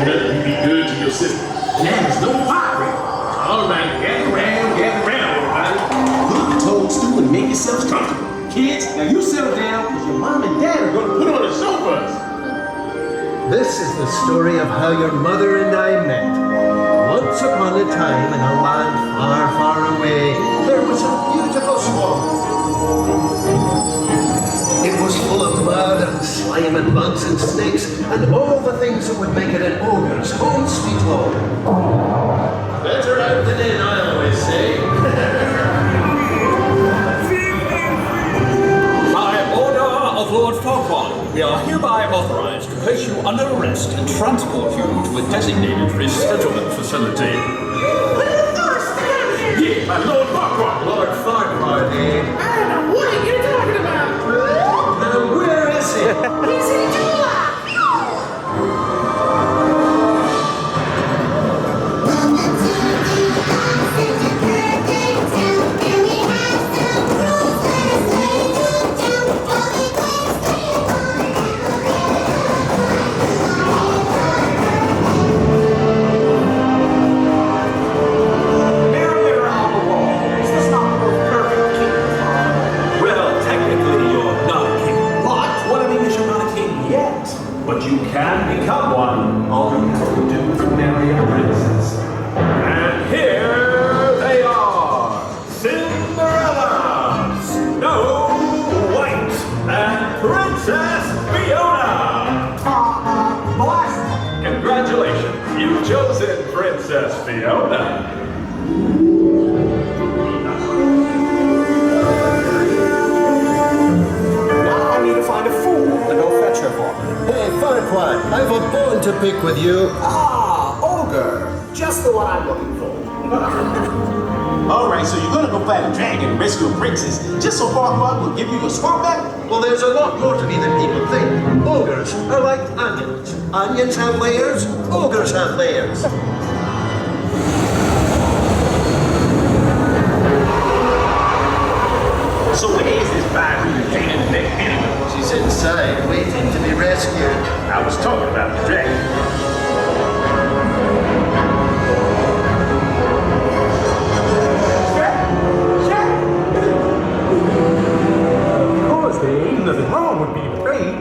Nothing be good to your sister. There's no firing. All right, gather round, everybody. Look, toadstool, and make yourselves comfortable. Kids, now you settle down, because your mom and dad are going to put on a show for us. This is the story of how your mother and I met. Once upon a time, in a land far, far away, there was a beautiful swamp. It was full of mud and slime and bugs and snakes and all the things that would make it an ogre's home sweet home. Better out than in, I always say. By order of Lord Farquhar, we are hereby authorized to place you under arrest and transport you to a designated resettlement facility. Yeah, my Lord Farquhar. Lord Farquhar, eh? I don't know what you're talking about. Now where is he? He's in July! But you can become one. All you have to do is marry a princess. And here they are, Cinderella, Snow White, and Princess Fiona. Boss! Congratulations, you've chosen Princess Fiona. Now I need to find a fool to go fetch her for me. Hey, Farquhar, I've a bone to pick with you. Ah, ogre. Just the one I'm looking for. All right, so you're gonna go fight a dragon and rescue a princess just so Farquhar will give you your swamp back? Well, there's a lot more to me than people think. Ogres are like onions. Onions have layers, ogres have layers. So where is this fire-breathing thing in the neck anyway? She's inside, waiting to be rescued. I was talking about the dragon. Of course, there ain't nothing wrong with being afraid.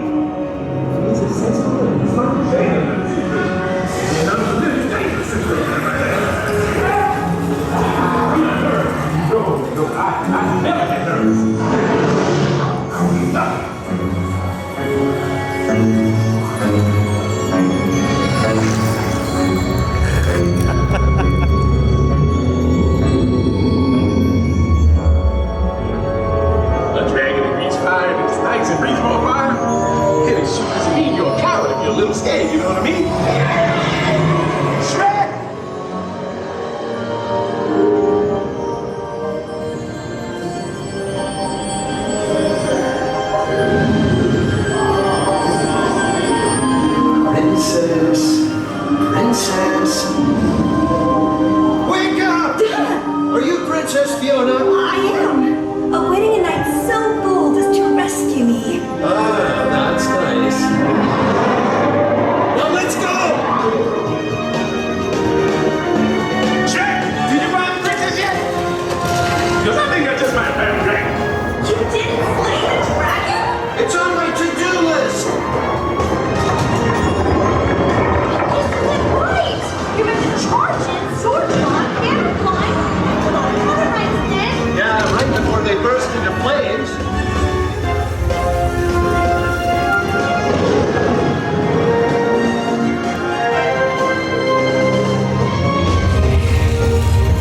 He's a sensible and smart man. And I'm a little dangerous situation right there. No, I never get nervous. A dragon that breathes fire and it's nice and breathes more fire. It as sure as mean you're a coward if you're a little scared, you know what I mean? Shrek! Princess. Wake up! Are you Princess Fiona? I am. Awaiting a knight so bold as to rescue me. Ah, that's nice. Well, let's go! Shrek! Did you find the princess yet? Because I think I just might find a dragon. You didn't slay the dragon? It's on my to-do list. Right! You're meant to charge it, sword drawn, hammer flying. Come on, other knights did. Yeah, right before they burst into flames.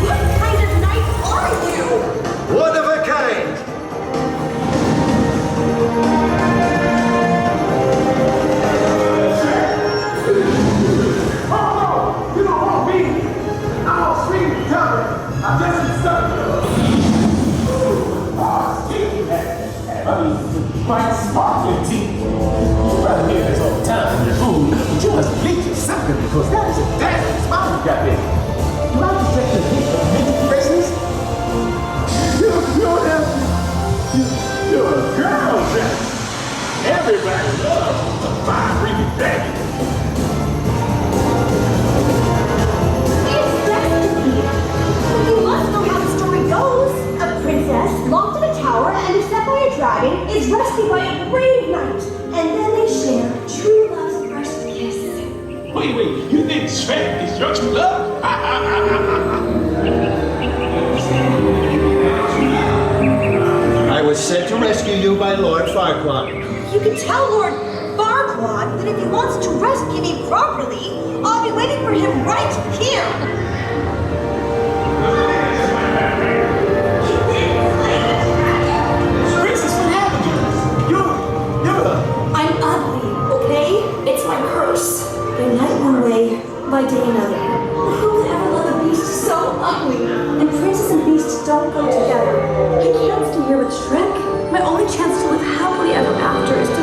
What kind of knight are you? One of a kind. Oh, you don't want me. I'm all sweet and covered. I'm just stuck. Quite sparkling teeth. You rather hear this all the time in your food, but you must bleach or something because that is a dazzling smile you got there. You like to check the heat of mental faces? You're a girl, Jack. Everybody loves a fire-breathing dragon. You think Shrek is your true love? I was sent to rescue you by Lord Farquaad. You can tell Lord Farquaad that if he wants to rescue me properly, I'll be waiting for him right here. Princess, what happened to you? I'm ugly, okay? It's my curse. By night one way, by day another. Who would ever love a beast so ugly? And princess and beast don't go together. I can't stay here with Shrek. My only chance to live happily ever after is to